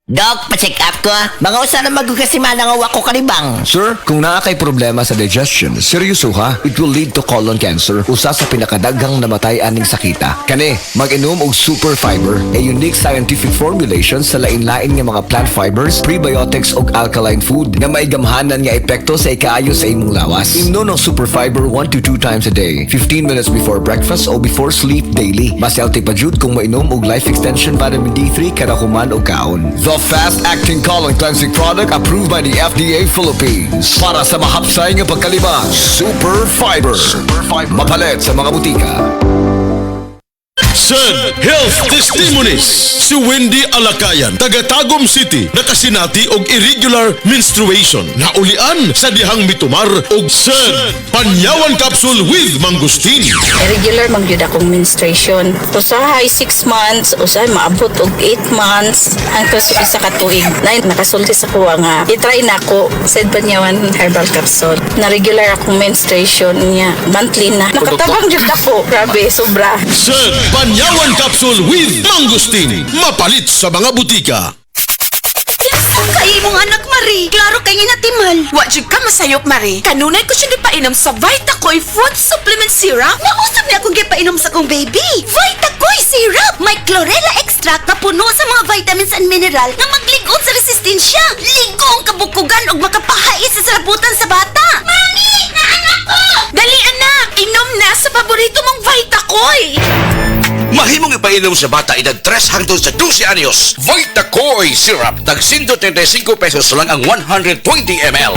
Doc, pa-check up ko. Mga usa na magugasiman nga wako kalibang. Sir, kung naa kay problema sa digestion, seryoso ha, it will lead to colon cancer, usa sa pinakadaghang namatay aning sakita. Kani, mag-inom og super fiber, a unique scientific formulation sa lain-lain nga mga plant fibers, prebiotics ug alkaline food nga maigamhanan nga epekto sa ikaayo sa imong lawas. Imnon ng super fiber 1 to 2 times a day, 15 minutes before breakfast o before sleep daily. Mas healthy pa jud kung mainom og life extension vitamin D3 kada human og kaon. The fast-acting colon cleansing product approved by the FDA Philippines. Para sa mahapsay nga pagkalibang, Super Fiber. Mapalit sa mga butika. Sad Health Testimonies. Si Wendy Alakayan, taga Tagum City, nakasinati og irregular menstruation. Naulian sa dihang mitumar og sad panyawan capsule with mangustin. Irregular magyud akong menstruation. Usahay 6 months, usahay maabot og 8 months, hangtod sa isa ka tuig. Nakasulti sa kuha nga. I-try na ko sad panyawan herbal capsule. Na regular akong menstruation niya. Monthly na. Nakatabang jud ako. Grabe, sobra. Sad panyawan capsule with mangustin. Mapalit sa mga butika. Kay mong anak, Marie. Klaro kay nga natimal. Wajig ka masayop, Marie. Kanunay ko siya gipainom sa Vitacoy Food Supplement Syrup. Nausap niya akong gipainom sa kong baby. Vitacoy Syrup! May chlorella extract na puno sa mga vitamins and mineral na magligon sa resistensya. Ligo ang kabukugan o makapahais sa sarabutan sa bata. Mami! Naanak ko! Dali, anak! Inom na sa paborito mong Vitacoy! Mahimong ipainom sa bata edad 3 hangtod sa 12 anyos. Vitacoy Syrup. Tag 135 pesos lang ang 120 ml.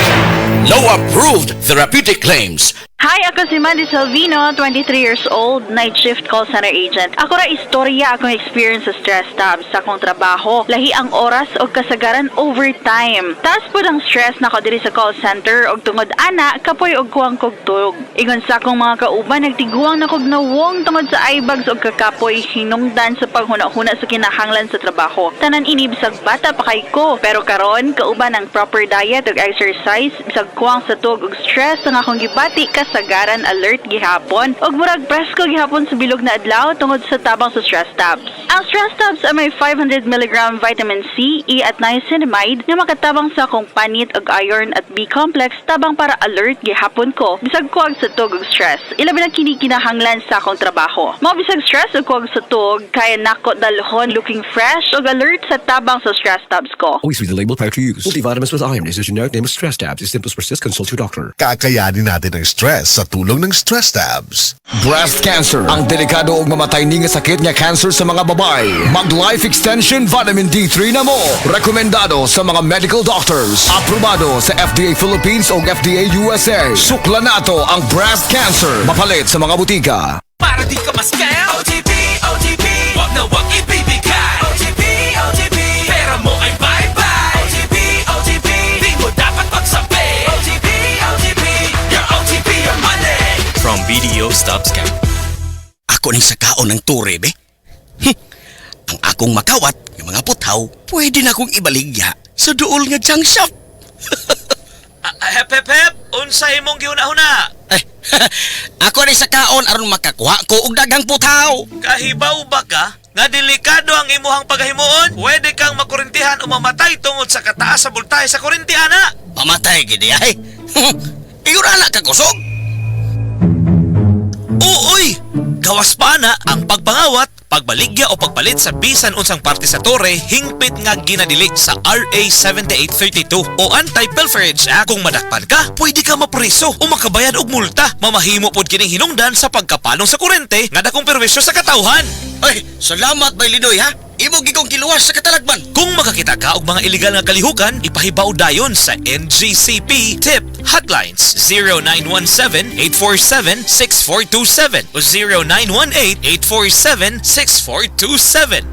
No approved therapeutic claims. Hi, ako si Mandy Salvino, 23 years old, night shift call center agent. Ako ra istorya akong experience sa stress tabs sa akong trabaho. Lahi ang oras o kasagaran overtime. Taas po ang stress na ko diri sa call center og tungod ana, kapoy og kuwang kogtog. Ingon sa akong mga kauban, nagtiguang na kog nawong tungod sa eyebags og kakapoy hinungdan sa paghuna-huna sa kinahanglan sa trabaho. Tanan ini bisag bata pa kay ko. Pero karon kauban ang proper diet ug exercise, bisag kuwang sa tug ug stress ang akong gibati kasagaran alert gihapon ug murag presko gihapon sa bilog na adlaw tungod sa tabang sa stress tabs. Ang stress tabs ay may 500 mg vitamin C, E at niacinamide nga makatabang sa akong panit ug iron at B complex tabang para alert gihapon ko bisag kuwag sa tug ug stress. Ilabi na kini kinahanglan sa akong trabaho. Mao bisag stress ug kuwag sa tug kaya nako dalhon looking fresh ug alert sa tabang sa stress tabs ko. Always read the label prior to use. Multivitamins with iron is a generic name of stress tabs. If symptoms persist, consult your doctor. Kakayanin natin ang stress sa tulong ng Stress Tabs. Breast cancer, ang delikado ug mamatay ni nga sakit nga cancer sa mga babae. Mag life extension vitamin D3 na mo. Rekomendado sa mga medical doctors. Aprobado sa FDA Philippines ug FDA USA. Sukla nato ang breast cancer. Mapalit sa mga butika. Para di ka ma-scam. OTP, OTP, wag na wag ibibigay. OTP, OTP, pera mo ay bye-bye. OTP, OTP, di mo dapat magsabi. OTP, OTP, your OTP, your money. From BDO Stop Scam. Ako ning sakaon ng ture, be. Ang akong makawat, yung mga putaw, pwede na akong ibaligya sa duol nga junk shop. Hep, hep, hep, unsay mong giuna-huna? Eh, ako ning sakaon aron makakuha ko og daghang putaw. Kahibaw ba ka? Nga delikado ang imuhang paghimuon? Pwede kang makurintihan o mamatay tungod sa kataas sa bultahe sa kurinti, ana. Mamatay gidi ay. Igurala ka kusog. Uy! Gawas pa na ang pagpangawat, pagbaligya o pagpalit sa bisan unsang parte sa tore hingpit nga ginadili sa RA 7832 o Anti-Pilferage Act. Kung madakpan ka, pwede ka mapriso o makabayad og multa. Mamahimo pod kining hinungdan sa pagkapalong sa kurente nga dakong perwisyo sa katawhan. Ay, salamat bay Lidoy ha. Imo gigong kiluwas sa katalagman. Kung makakita ka og mga illegal nga kalihukan, ipahibaw dayon sa NGCP Tip Hotlines 0917-847-6427 o 0918-847-6427.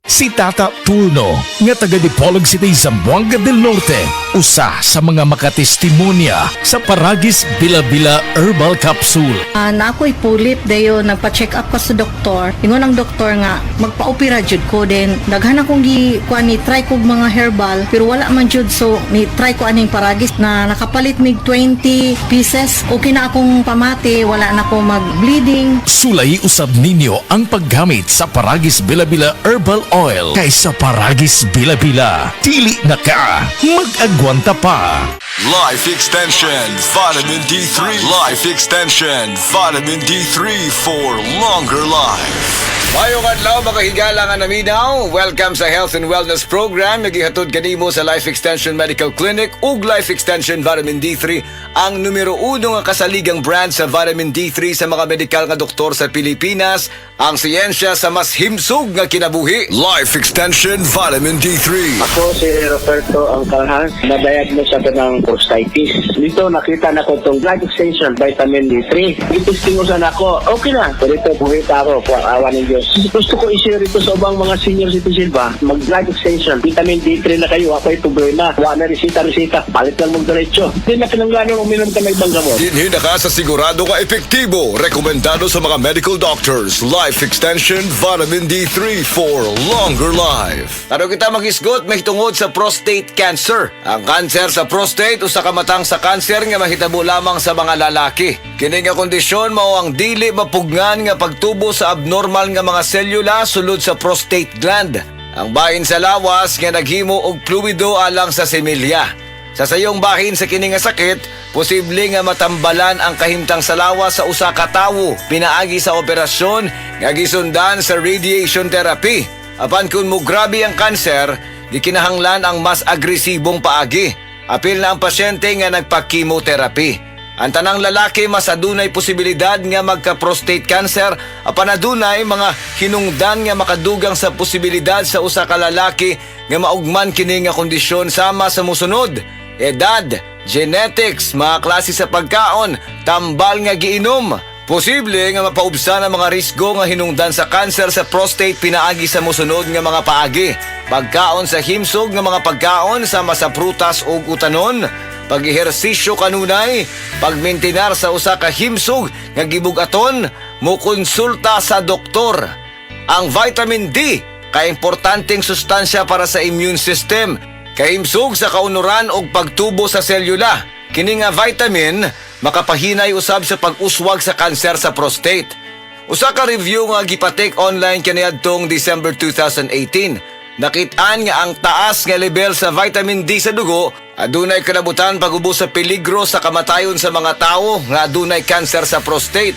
Si Tata Turno, nga taga Dipolog City, Zamboanga del Norte, usa sa mga makatestimonya sa Paragis Bila-Bila Herbal Capsule. Na ako'y pulip dayo nagpa-check up pa sa doktor. Ingon ang doktor nga magpa-opera jud ko din. Daghan akong ni try kog mga herbal pero wala man jud, so ni try ko aning Paragis na nakapalit mig 20 pieces. Okay na akong pamati, wala na ako mag-bleeding. Sulay usab ninyo ang paggamit sa Paragis Bila-Bila Herbal Oil kaysa Paragis Bila-Bila. Dili na ka, mag-agwanta pa. Life Extension Vitamin D3. Life Extension Vitamin D3 for longer life. Mayong adlaw mga higala nga naminaw. Welcome sa Health and Wellness Program. Nagihatod kanimo sa Life Extension Medical Clinic ug Life Extension Vitamin D3, ang numero 1 nga kasaligang brand sa vitamin D3 sa mga medikal nga doktor sa Pilipinas. Ang siyensya sa mas himsog nga kinabuhi. Life Extension Vitamin D3. Ako si Roberto Angkalhan, na-diagnose ako ng prostatitis. Dito nakita na ko itong Life Extension Vitamin D3. Itistingusan ako, okay na. Pero ito, buhita ako, awa ng Diyos. Gusto ko i-share ito sa ubang mga senior citizen ba? Mag-Life Extension, Vitamin D3 na kayo, ako ay problema. Wala na resita, palit lang mong diretso. Hindi na kinanglanong uminom ka ng ibang gamot. Dinhi na ka sa sigurado nga epektibo. Rekomendado sa mga medical doctors. Life Extension Vitamin D3 for longer life. Taro kita mag-isgot mahitungod sa prostate cancer. Ang cancer sa prostate usa ka matang sa cancer nga mahitabo lamang sa mga lalaki. Kini nga kondisyon mao ang dili mapugnan nga pagtubo sa abnormal nga mga selula sulod sa prostate gland. Ang bahin sa lawas nga naghimo og fluido alang sa semilya. Sa sayong bahin sa kini nga sakit, posible nga matambalan ang kahimtang sa lawas sa usa ka tawo pinaagi sa operasyon nga gisundan sa radiation therapy. Apan kun mo grabe ang kanser, gikinahanglan ang mas agresibong paagi. Apil na ang pasyente nga nagpa-chemotherapy. Ang tanang lalaki mas adunay posibilidad nga magka-prostate cancer, apan adunay mga hinungdan nga makadugang sa posibilidad sa usa ka lalaki nga maugman kini nga kondisyon sama sa mosunod: edad, genetics, mga klase sa pagkaon, tambal nga giinom. Posible nga mapaubsan ang mga risgo nga hinungdan sa cancer sa prostate pinaagi sa mosunod nga mga paagi: pagkaon sa himsog nga mga pagkaon sama sa prutas ug utanon, pag-ehersisyo kanunay, pagmintinar sa usa ka himsog nga gibugaton, mokonsulta sa doktor. Ang vitamin D kay importanteng sustansya para sa immune system, kahimsog sa kaunuran og pagtubo sa selula. Kini nga vitamin makapahinay usab sa pag-uswag sa kanser sa prostate. Usa ka review nga gipatek online kaniadtong December 2018. Nakit-an nga ang taas nga level sa vitamin D sa dugo adunay kalabutan pag-ubos sa peligro sa kamatayon sa mga tawo nga adunay kanser sa prostate.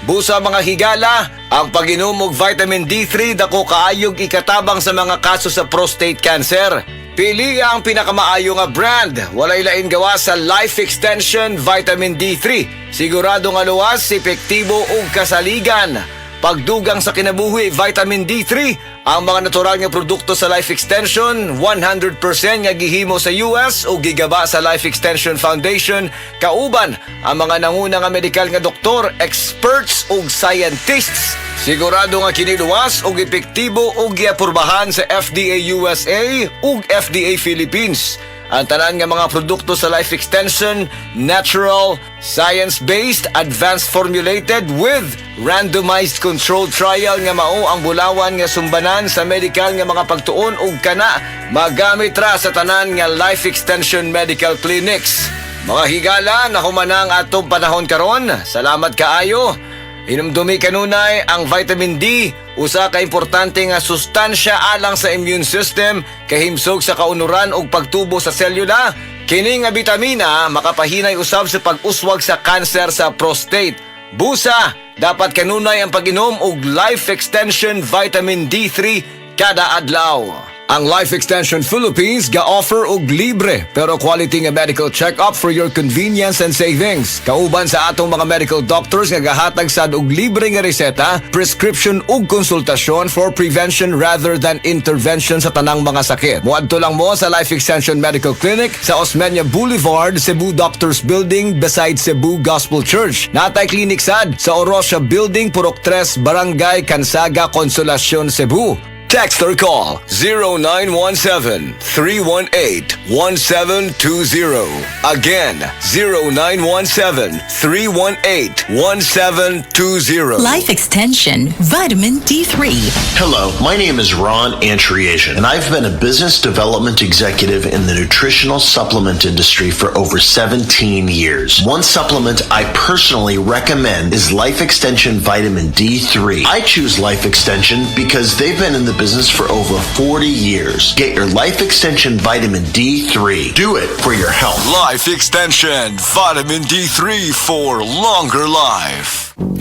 Busa mga higala, ang pag-inom og vitamin D3 dako kaayog ikatabang sa mga kaso sa prostate cancer. Pili ang pinakamaayo nga brand. Walay lain gawa sa Life Extension Vitamin D3. Sigurado nga luwas, epektibo ug kasaligan. Pagdugang sa kinabuhi, vitamin D3, ang mga natural nga produkto sa Life Extension, 100% nga gihimo sa US o gigaba sa Life Extension Foundation, kauban ang mga nanguna nga medikal nga doktor, experts ug scientists. Sigurado nga kiniluwas ug epektibo ug giapurbahan sa FDA USA ug FDA Philippines. Ang tanan nga mga produkto sa Life Extension, natural, science-based, advanced formulated with randomized controlled trial nga mao ang bulawan nga sumbanan sa medical nga mga pagtuon ug kana magamit ra sa tanan nga Life Extension Medical Clinics. Mga higala, nahumanang atong panahon karon. Salamat kaayo. Hinumdumi kanunay ang vitamin D, usa ka importante nga sustansya alang sa immune system, kahimsog sa kaunuran ug pagtubo sa selula. Kini nga bitamina makapahinay usab sa pag-uswag sa kanser sa prostate. Busa, dapat kanunay ang pag-inom og Life Extension Vitamin D3 kada adlaw. Ang Life Extension Philippines ga-offer og libre pero quality nga medical check-up for your convenience and savings. Kauban sa atong mga medical doctors nga gahatag sad og libre nga reseta, prescription ug konsultasyon for prevention rather than intervention sa tanang mga sakit. Muadto lang mo sa Life Extension Medical Clinic sa Osmeña Boulevard, Cebu Doctors Building beside Cebu Gospel Church. Natay clinic sad sa Orosia Building, Purok 3, Barangay Cansaga, Consolacion, Cebu. Text or call 0917-318-1720. Again, 0917-318-1720. Life Extension Vitamin D3. Hello, my name is Ron Antriasian, and I've been a business development executive in the nutritional supplement industry for over 17 years. One supplement I personally recommend is Life Extension Vitamin D3. I choose Life Extension because they've been in the business for over 40 years. Get your Life Extension Vitamin D3. Do it for your health. Life Extension Vitamin D3 for longer life.